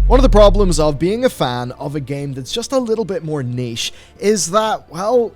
One of the problems of being a fan of a game that's just a little bit more niche is that, well,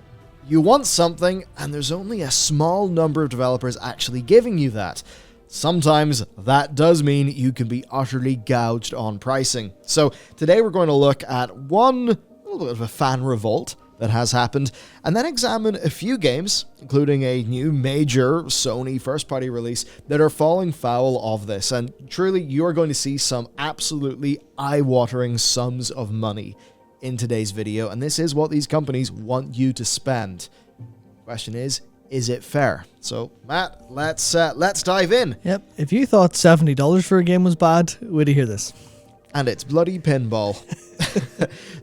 you want something and there's only a small number of developers actually giving you that. Sometimes that does mean you can be utterly gouged on pricing. So today we're going to look at one little bit of a fan revolt that has happened, and then examine a few games, including a new major Sony first-party release, that are falling foul of this. And truly, you are going to see some absolutely eye-watering sums of money in today's video, and this is what these companies want you to spend. The question is it fair? So, Matt, let's dive in. Yep, if you thought $70 for a game was bad, wait to hear this. And it's bloody pinball.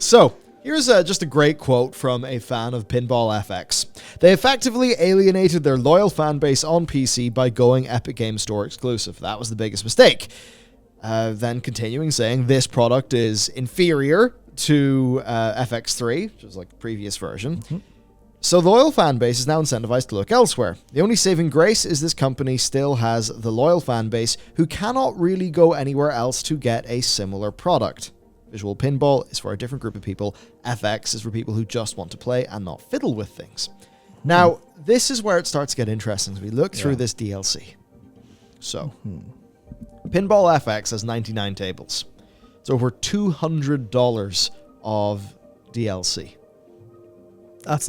So, here's just a great quote from a fan of Pinball FX. They effectively alienated their loyal fan base on PC by going Epic Games Store exclusive. That was the biggest mistake. Then continuing saying this product is inferior to FX3, which was like the previous version. Mm-hmm. So the loyal fan base is now incentivized to look elsewhere. The only saving grace is this company still has the loyal fan base who cannot really go anywhere else to get a similar product. Visual Pinball is for a different group of people. FX is for people who just want to play and not fiddle with things. Now, this is where it starts to get interesting as we look through this DLC. So, Pinball FX has 99 tables. It's over $200 of DLC. That's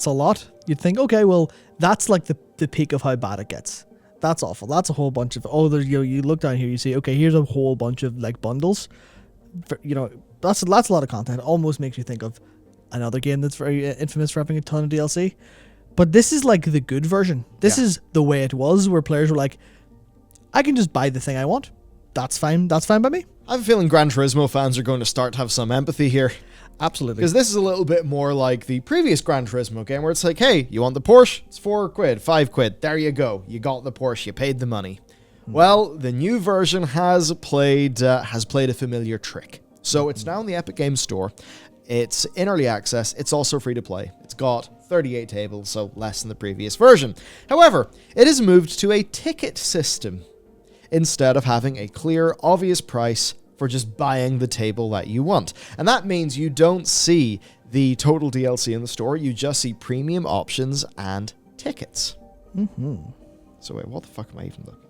a lot. You'd think, okay, well, that's like the peak of how bad it gets. That's awful. That's a whole bunch of, you look down here, you see, okay, here's a whole bunch of like bundles. That's a lot of content. It almost makes you think of another game that's very infamous for having a ton of DLC. But this is like the good version. This is the way it was, where players were like, I can just buy the thing I want. That's fine. That's fine by me. I have a feeling Gran Turismo fans are going to start to have some empathy here. Absolutely. Because this is a little bit more like the previous Gran Turismo game, where it's like, hey, you want the Porsche? It's £4, £5. There you go. You got the Porsche. You paid the money. Well, the new version has played a familiar trick. So it's now in the Epic Games Store. It's in early access. It's also free to play. It's got 38 tables, so less than the previous version. However, it has moved to a ticket system instead of having a clear, obvious price for just buying the table that you want. And that means you don't see the total DLC in the store. You just see premium options and tickets. So wait, what the fuck am I even looking?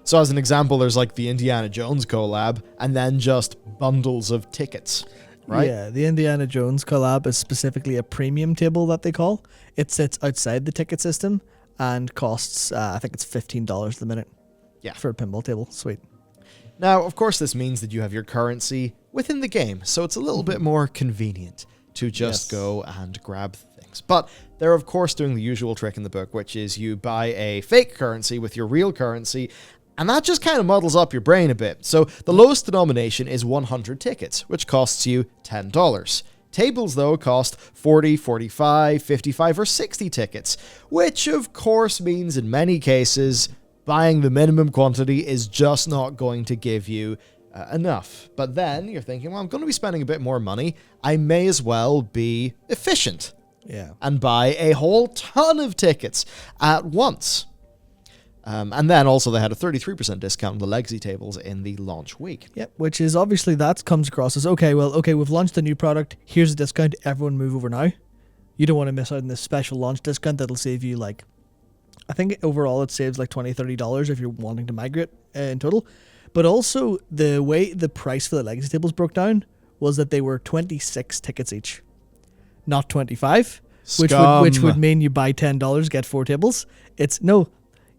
So as an example, there's like the Indiana Jones collab and then just bundles of tickets, right? Yeah, the Indiana Jones collab is specifically a premium table that they call. It sits outside the ticket system and costs, I think it's $15 the minute. Yeah. For a pinball table. Sweet. Now, of course, this means that you have your currency within the game, so it's a little bit more convenient to just go and grab things. But they're, of course, doing the usual trick in the book, which is you buy a fake currency with your real currency, and that just kind of muddles up your brain a bit. So the lowest denomination is 100 tickets, which costs you $10. Tables, though, cost 40, 45, 55, or 60 tickets, which, of course, means in many cases buying the minimum quantity is just not going to give you enough. But then you're thinking, well, I'm going to be spending a bit more money. I may as well be efficient. Yeah. And buy a whole ton of tickets at once. And then also they had a 33% discount on the legacy tables in the launch week. Yep, which is obviously that comes across as, okay, we've launched a new product. Here's a discount. Everyone move over now. You don't want to miss out on this special launch discount that'll save you like, I think overall it saves like $20, $30 if you're wanting to migrate in total. But also the way the price for the legacy tables broke down was that they were 26 tickets each, not 25, which would mean you buy $10, get 4 tables. It's no,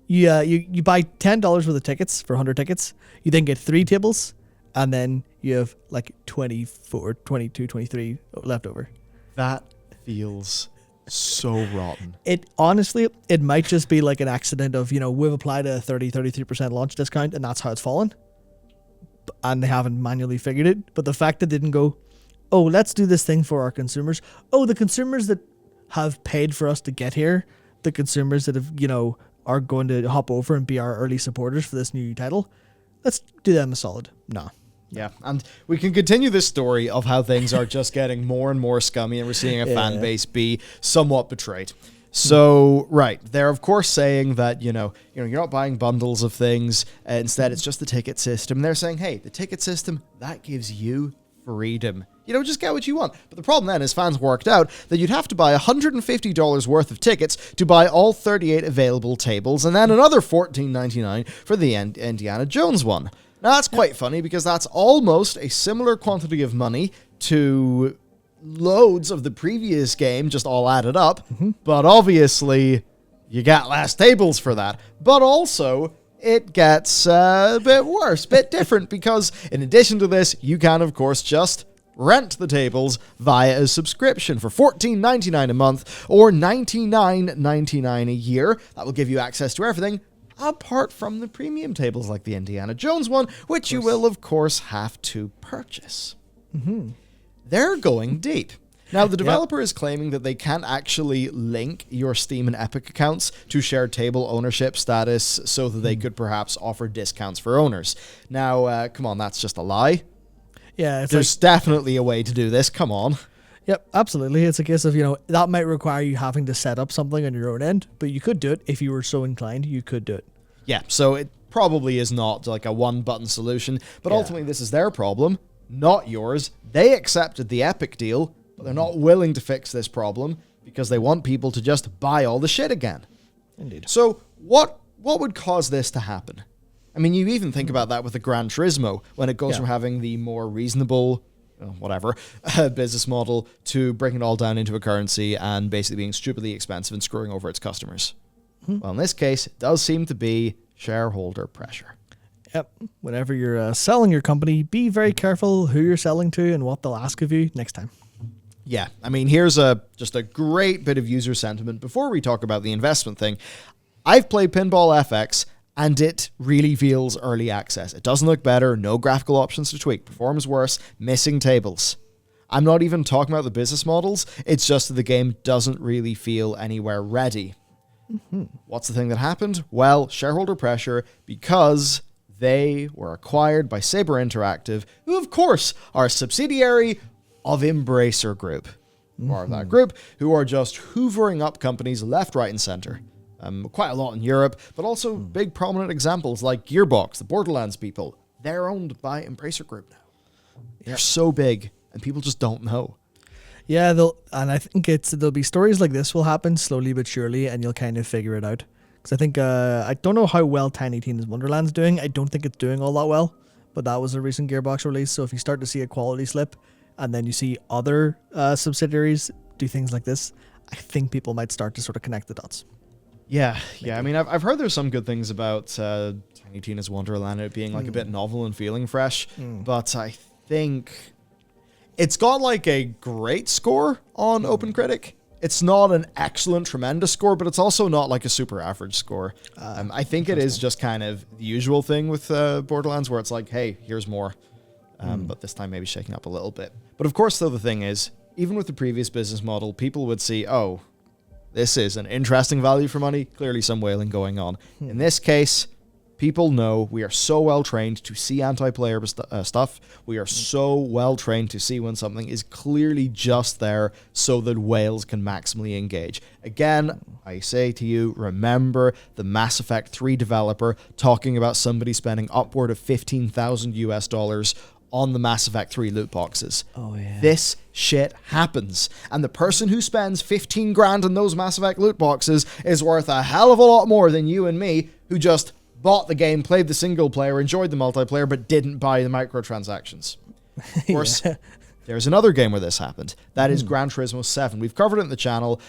you buy $10 worth of tickets for 100 tickets. You then get 3 tables, and then you have like 24, 22, 23 left over. That feels so rotten. It honestly, it might just be like an accident of, we've applied a 33% launch discount and that's how it's fallen. And they haven't manually figured it. But the fact that they didn't go, oh, let's do this thing for our consumers. Oh, the consumers that have paid for us to get here, the consumers that have, are going to hop over and be our early supporters for this new title, let's do them a solid. No. Yeah, and we can continue this story of how things are just getting more and more scummy, and we're seeing a fan base be somewhat betrayed. So, right, they're of course saying that, you're not buying bundles of things. Instead, it's just the ticket system. They're saying, hey, the ticket system, that gives you freedom. Just get what you want. But the problem then is fans worked out that you'd have to buy $150 worth of tickets to buy all 38 available tables, and then another $14.99 for the Indiana Jones one. Now, that's quite funny because that's almost a similar quantity of money to loads of the previous game, just all added up. But obviously, you got less tables for that. But also, it gets a bit worse, bit different, because in addition to this, you can, of course, just rent the tables via a subscription for $14.99 a month or $99.99 a year. That will give you access to everything apart from the premium tables like the Indiana Jones one, which you will, of course, have to purchase. They're going deep. Now, the developer is claiming that they can't actually link your Steam and Epic accounts to shared table ownership status so that they could perhaps offer discounts for owners. Now, come on, that's just a lie. Yeah, There's definitely a way to do this. Come on. Yep, absolutely. It's a case of, that might require you having to set up something on your own end, but you could do it if you were so inclined. You could do it. Yeah, so it probably is not like a one-button solution, but ultimately this is their problem, not yours. They accepted the Epic deal, but they're not willing to fix this problem because they want people to just buy all the shit again. Indeed. So what would cause this to happen? I mean, you even think about that with the Gran Turismo, when it goes from having the more reasonable, business model to breaking it all down into a currency and basically being stupidly expensive and screwing over its customers. Well, in this case, it does seem to be shareholder pressure. Yep. Whenever you're selling your company, be very careful who you're selling to and what they'll ask of you next time. Yeah, I mean, here's just a great bit of user sentiment before we talk about the investment thing. I've played Pinball FX, and it really feels early access. It doesn't look better, no graphical options to tweak, performs worse, missing tables. I'm not even talking about the business models, it's just that the game doesn't really feel anywhere ready. What's the thing that happened? Well, shareholder pressure, because they were acquired by Saber Interactive, who of course are a subsidiary of Embracer Group, or that group, who are just hoovering up companies left, right, and center. Quite a lot in Europe, but also big prominent examples like Gearbox, the Borderlands people. They're owned by Embracer Group now. They're so big, and people just don't know. Yeah, I think there'll be stories like this will happen slowly but surely, and you'll kind of figure it out. Because I think, I don't know how well Tiny Tina's Wonderland's doing. I don't think it's doing all that well, but that was a recent Gearbox release, so if you start to see a quality slip, and then you see other subsidiaries do things like this, I think people might start to sort of connect the dots. Yeah. I mean, I've heard there's some good things about Tiny Tina's Wonderland, it being like a bit novel and feeling fresh, but I think it's got like a great score on OpenCritic. It's not an excellent, tremendous score, but it's also not like a super average score. I think it is just kind of the usual thing with Borderlands, where it's like, hey, here's more. But this time maybe shaking up a little bit. But of course, though, the thing is, even with the previous business model, people would see, oh, this is an interesting value for money. Clearly some whaling going on. In this case, people know we are so well trained to see anti-player stuff. We are so well trained to see when something is clearly just there so that whales can maximally engage. Again, I say to you, remember the Mass Effect 3 developer talking about somebody spending upward of $15,000 on the Mass Effect 3 loot boxes. Oh, yeah. This shit happens. And the person who spends 15 grand on those Mass Effect loot boxes is worth a hell of a lot more than you and me, who just bought the game, played the single player, enjoyed the multiplayer, but didn't buy the microtransactions. Of course, there's another game where this happened. That is Gran Turismo 7. We've covered it in the channel.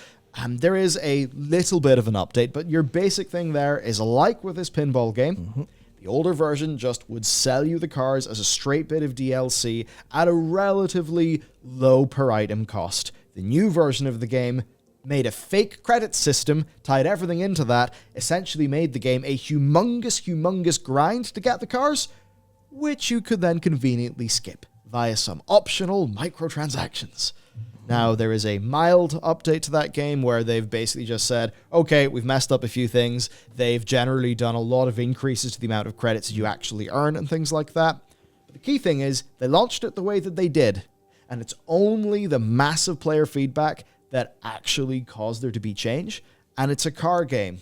There is a little bit of an update, but your basic thing there is like with this pinball game. The older version just would sell you the cars as a straight bit of DLC at a relatively low per item cost. The new version of the game made a fake credit system, tied everything into that, essentially made the game a humongous grind to get the cars, which you could then conveniently skip via some optional microtransactions. Now, there is a mild update to that game where they've basically just said, okay, we've messed up a few things. They've generally done a lot of increases to the amount of credits you actually earn and things like that. But the key thing is, they launched it the way that they did, and it's only the massive player feedback that actually caused there to be change. and it's a car game.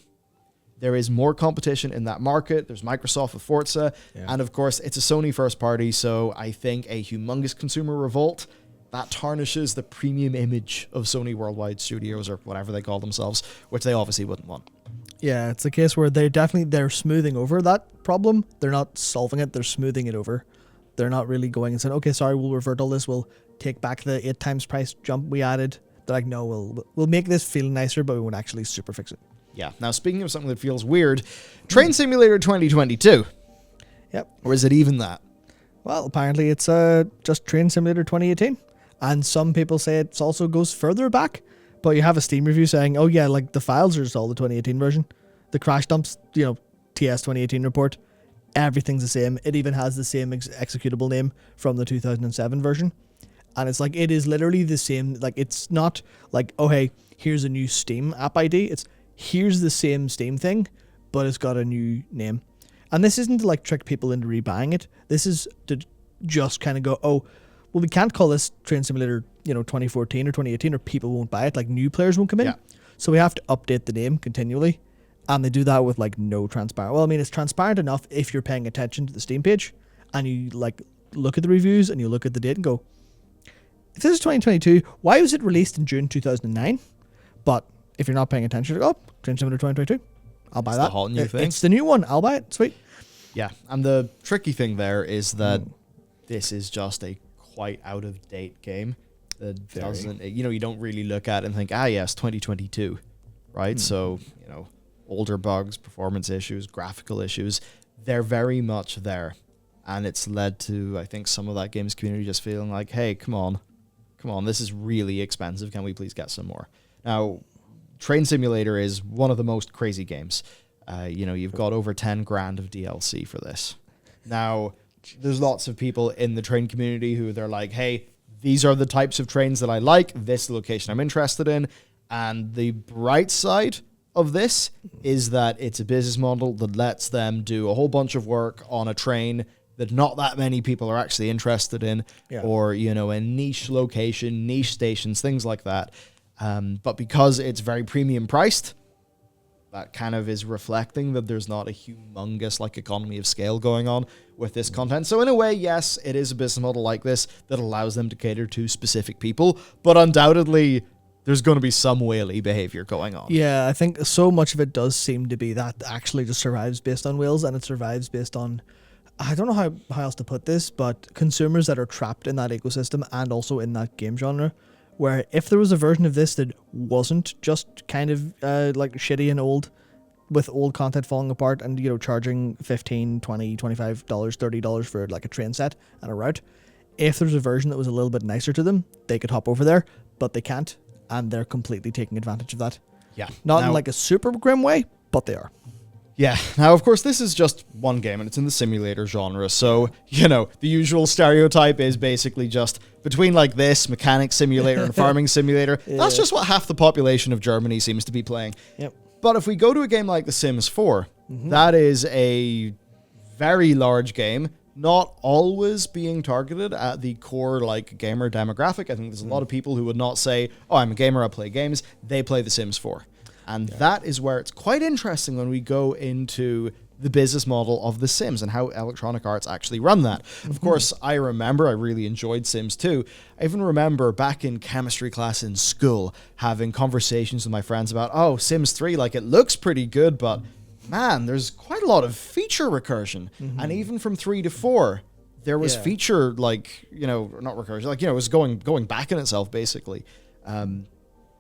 There is more competition in that market. There's Microsoft with Forza. Yeah. And of course, it's a Sony first party. So I think a humongous consumer revolt that tarnishes the premium image of Sony Worldwide Studios, or whatever they call themselves, which they obviously wouldn't want. Yeah, it's a case where they're smoothing over that problem. They're not solving it. They're smoothing it over. They're not really going and saying, okay, sorry, we'll revert all this. We'll take back the 8 times price jump we added. They're like, no, we'll make this feel nicer, but we won't actually super fix it. Yeah. Now, speaking of something that feels weird, Train Simulator 2022. Yep. Or is it even that? Well, apparently it's just Train Simulator 2018. And some people say it also goes further back. But you have a Steam review saying, oh yeah, like the files are just all the 2018 version. The crash dumps, TS 2018 report, everything's the same. It even has the same executable name from the 2007 version. And it's like, it is literally the same. Like, it's not like, oh hey, here's a new Steam app ID. It's, here's the same Steam thing, but it's got a new name. And this isn't to like trick people into rebuying it. This is to just kind of go, oh, well, we can't call this Train Simulator, 2014 or 2018, or people won't buy it. Like, new players won't come in. Yeah. So we have to update the name continually. And they do that with like no transparent. Well, I mean, it's transparent enough if you're paying attention to the Steam page and you like look at the reviews and you look at the date and go, if this is 2022, why was it released in June 2009? But if you're not paying attention, you're like, oh, Train Simulator 2022, I'll buy that. The hot new thing. It's the new one. I'll buy it. Sweet. Yeah. And the tricky thing there is that this is just a quite out of date game that doesn't, you don't really look at it and think, yes, 2022, right? So, older bugs, performance issues, graphical issues, they're very much there. And it's led to, I think, some of that games community just feeling like, hey, come on, this is really expensive. Can we please get some more? Now, Train Simulator is one of the most crazy games. You've got over 10 grand of DLC for this. Now, there's lots of people in the train community who they're like, hey, these are the types of trains that I like. This location I'm interested in. And the bright side of this is that it's a business model that lets them do a whole bunch of work on a train that not that many people are actually interested in, or, a niche location, niche stations, things like that. But because it's very premium priced, that kind of is reflecting that there's not a humongous economy of scale going on with this content. So in a way, yes, it is a business model like this that allows them to cater to specific people, but undoubtedly there's going to be some whaley behavior going on. Yeah, I think so much of it does seem to be that actually just survives based on whales, and it survives based on, I don't know how else to put this, but consumers that are trapped in that ecosystem and also in that game genre, where if there was a version of this that wasn't just kind of shitty and old, with old content falling apart and, charging $15, $20, $25, $30 for a train set and a route, if there's a version that was a little bit nicer to them, they could hop over there, but they can't, and they're completely taking advantage of that. Yeah. Not in a super grim way, but they are. Yeah. Now, of course, this is just one game, and it's in the simulator genre. So, the usual stereotype is basically just between this mechanic simulator and farming simulator. Yeah. That's just what half the population of Germany seems to be playing. Yep. But if we go to a game like The Sims 4, that is a very large game, not always being targeted at the core gamer demographic. I think there's a lot of people who would not say, oh, I'm a gamer, I play games. They play The Sims 4. And that is where it's quite interesting when we go into the business model of The Sims and how Electronic Arts actually run that. Of course, I really enjoyed Sims 2. I even remember back in chemistry class in school having conversations with my friends about, oh, Sims 3, it looks pretty good, but man, there's quite a lot of feature recursion. And even from 3 to 4, there was feature, not recursion, it was going back in itself, basically.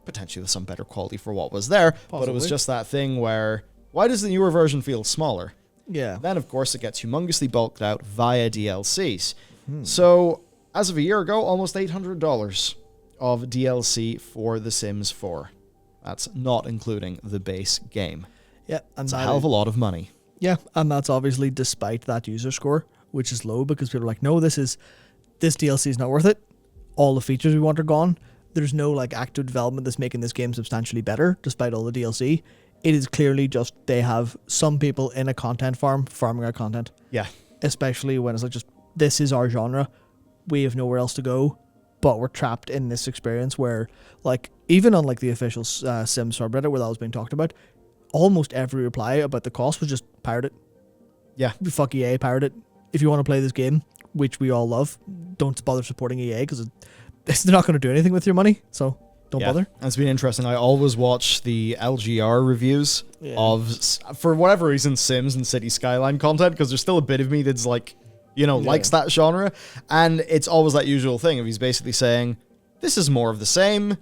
Potentially with some better quality for what was there, but it was just that thing where, why does the newer version feel smaller? Yeah. Then, of course, it gets humongously bulked out via DLCs. So, as of a year ago, almost $800 of DLC for The Sims 4. That's not including the base game. Yeah. And it's a hell of a lot of money. Yeah, and that's obviously despite that user score, which is low, because people are like, no, this DLC is not worth it. All the features we want are gone. There's no active development that's making this game substantially better, despite all the DLC. It is clearly just they have some people in a content farm farming our content. Yeah. Especially when it's just, this is our genre. We have nowhere else to go, but we're trapped in this experience where, even on like the official Sims subreddit where that was being talked about, almost every reply about the cost was just pirate it. Yeah. Fuck EA, pirate it. If you want to play this game, which we all love, don't bother supporting EA because they're not going to do anything with your money. So don't bother. It's been interesting. I always watch the LGR reviews of, for whatever reason, Sims and City Skyline content, because there's still a bit of me that's like, likes that genre. And it's always that usual thing of he's basically saying, this is more of the same.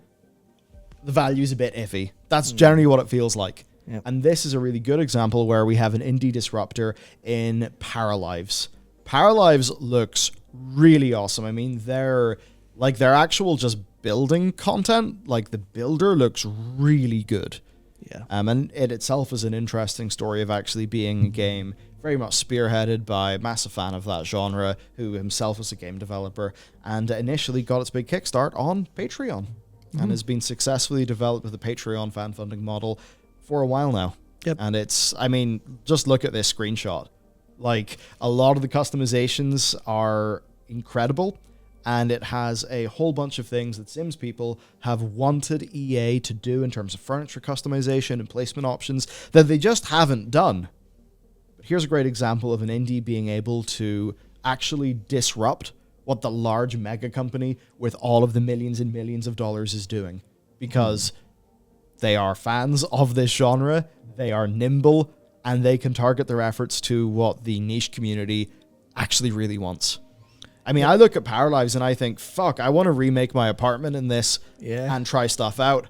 The value's a bit iffy. That's generally what it feels like. Yep. And this is a really good example where we have an indie disruptor in Paralives. Paralives looks really awesome. I mean, their actual just building content, like the builder looks really good. Yeah. And it itself is an interesting story of actually being a game very much spearheaded by a massive fan of that genre, who himself was a game developer, and initially got its big kickstart on Patreon, and has been successfully developed with a Patreon fan funding model for a while now. Yep. And just look at this screenshot. Like, a lot of the customizations are incredible, and it has a whole bunch of things that Sims people have wanted EA to do in terms of furniture customization and placement options that they just haven't done. But here's a great example of an indie being able to actually disrupt what the large mega company with all of the millions and millions of dollars is doing. Because they are fans of this genre, they are nimble, and they can target their efforts to what the niche community actually really wants. I mean, I look at Paralives and I think, fuck, I want to remake my apartment in this and try stuff out.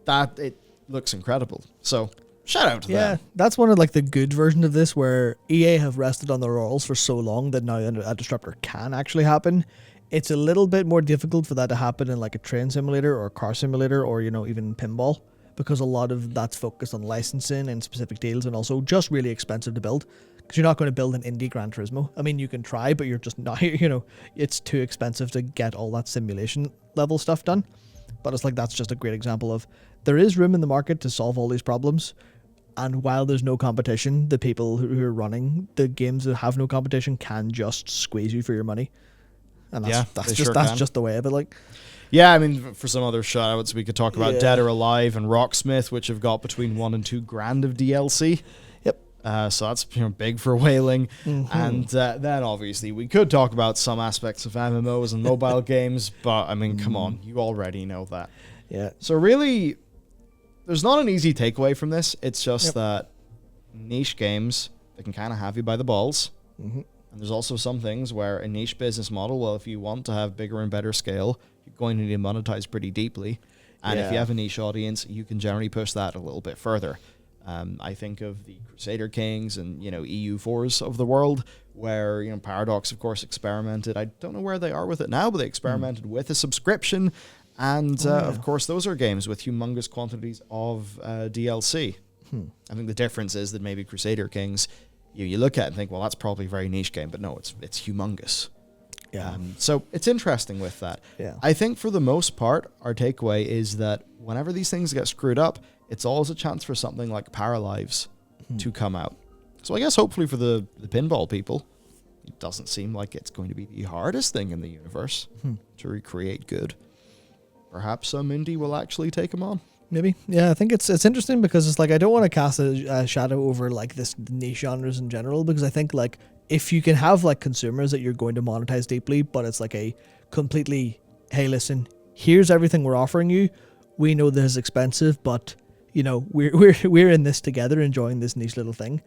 That, it looks incredible. So, shout out to them. Yeah, that's one of like the good version of this where EA have rested on their laurels for so long that now a disruptor can actually happen. It's a little bit more difficult for that to happen in like a train simulator or a car simulator or, even pinball, because a lot of that's focused on licensing and specific deals and also just really expensive to build. Because you're not going to build an indie Gran Turismo. I mean, you can try, but you're just not, it's too expensive to get all that simulation level stuff done. But it's like, that's just a great example of there is room in the market to solve all these problems. And while there's no competition, the people who are running the games that have no competition can just squeeze you for your money. And that's just the way of it. Like, yeah, I mean, for some other shout-outs, we could talk about Dead or Alive and Rocksmith, which have got between $1 and $2 grand of DLC. Yep. So that's big for whaling. And then obviously we could talk about some aspects of MMOs and mobile games, but I mean, come on, you already know that. Yeah. So really, there's not an easy takeaway from this. It's just that niche games, they can kind of have you by the balls. And there's also some things where a niche business model, well, if you want to have bigger and better scale, you're going to need to monetize pretty deeply. And if you have a niche audience, you can generally push that a little bit further. I think of the Crusader Kings and, EU4s of the world, where, Paradox, of course, experimented. I don't know where they are with it now, but they experimented with a subscription. And, of course, those are games with humongous quantities of DLC. I think the difference is that maybe Crusader Kings, you look at it and think, well, that's probably a very niche game. But no, it's humongous. Yeah. So it's interesting with that. Yeah. I think for the most part, our takeaway is that whenever these things get screwed up, it's always a chance for something like Paralives to come out. So I guess hopefully for the pinball people, it doesn't seem like it's going to be the hardest thing in the universe to recreate good. Perhaps some indie will actually take them on. Maybe. Yeah, I think it's interesting because it's like I don't want to cast a shadow over like this niche genres in general, because I think like if you can have like consumers that you're going to monetize deeply, but it's like a completely, hey, listen, here's everything we're offering you. We know this is expensive, but we're in this together, enjoying this niche little thing.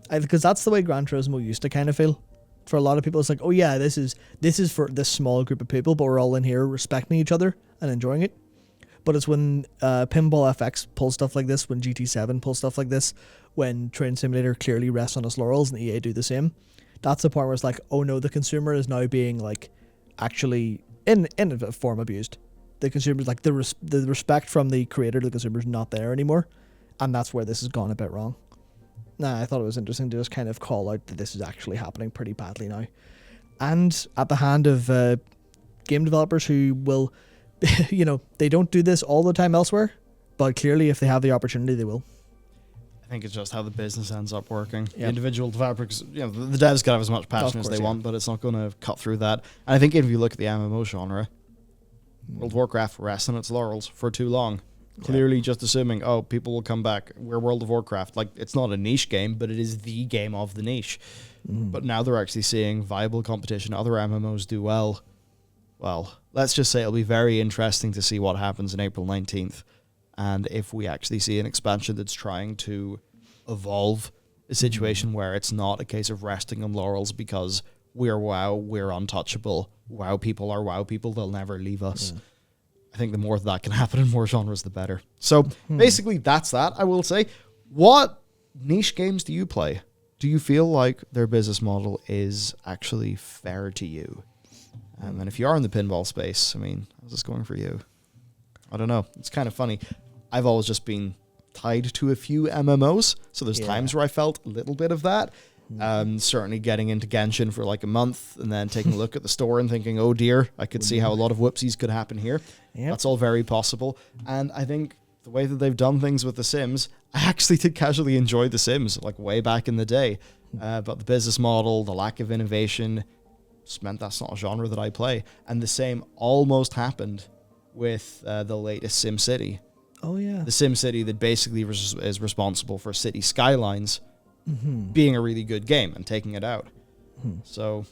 Because that's the way Gran Turismo used to kind of feel. For a lot of people, it's like, oh yeah, this is for this small group of people, but we're all in here respecting each other and enjoying it. But it's when Pinball FX pulls stuff like this, when GT7 pulls stuff like this, when Train Simulator clearly rests on its laurels and EA do the same. That's the point where it's like, oh no, the consumer is now being like actually in a form abused. The consumer's like the respect from the creator to the consumer is not there anymore, and that's where this has gone a bit wrong. I thought it was interesting to just kind of call out that this is actually happening pretty badly now, and at the hand of game developers who will, they don't do this all the time elsewhere, but clearly if they have the opportunity, they will. I think it's just how the business ends up working. Yep. The individual developers, the devs can have as much passion as they want, but it's not going to cut through that. And I think if you look at the MMO genre, World of Warcraft rests on its laurels for too long. Clearly just assuming, oh, people will come back. We're World of Warcraft. Like, it's not a niche game, but it is the game of the niche. But now they're actually seeing viable competition. Other MMOs do well. Well, let's just say it'll be very interesting to see what happens in April 19th. And if we actually see an expansion that's trying to evolve a situation where it's not a case of resting on laurels because we're WoW, we're untouchable. WoW people are WoW people. They'll never leave us. I think the more that can happen in more genres, the better. So basically, that's that, I will say. What niche games do you play? Do you feel like their business model is actually fair to you? And if you are in the pinball space, I mean, how's this going for you? I don't know. It's kind of funny. I've always just been tied to a few MMOs, so there's times where I felt a little bit of that. Certainly getting into Genshin for like a month and then taking a look at the store and thinking, oh dear, I could see how a lot of whoopsies could happen here. That's all very possible. And I think the way that they've done things with The Sims, I actually did casually enjoy The Sims, like way back in the day. But the business model, the lack of innovation, just meant that's not a genre that I play. And the same almost happened with the latest SimCity. Oh, yeah. The SimCity that basically is responsible for City Skylines being a really good game and taking it out. So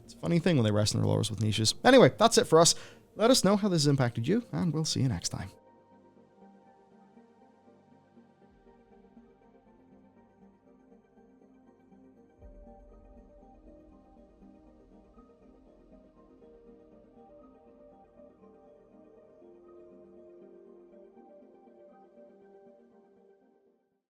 it's a funny thing when they rest on their laurels with niches. Anyway, that's it for us. Let us know how this has impacted you, and we'll see you next time.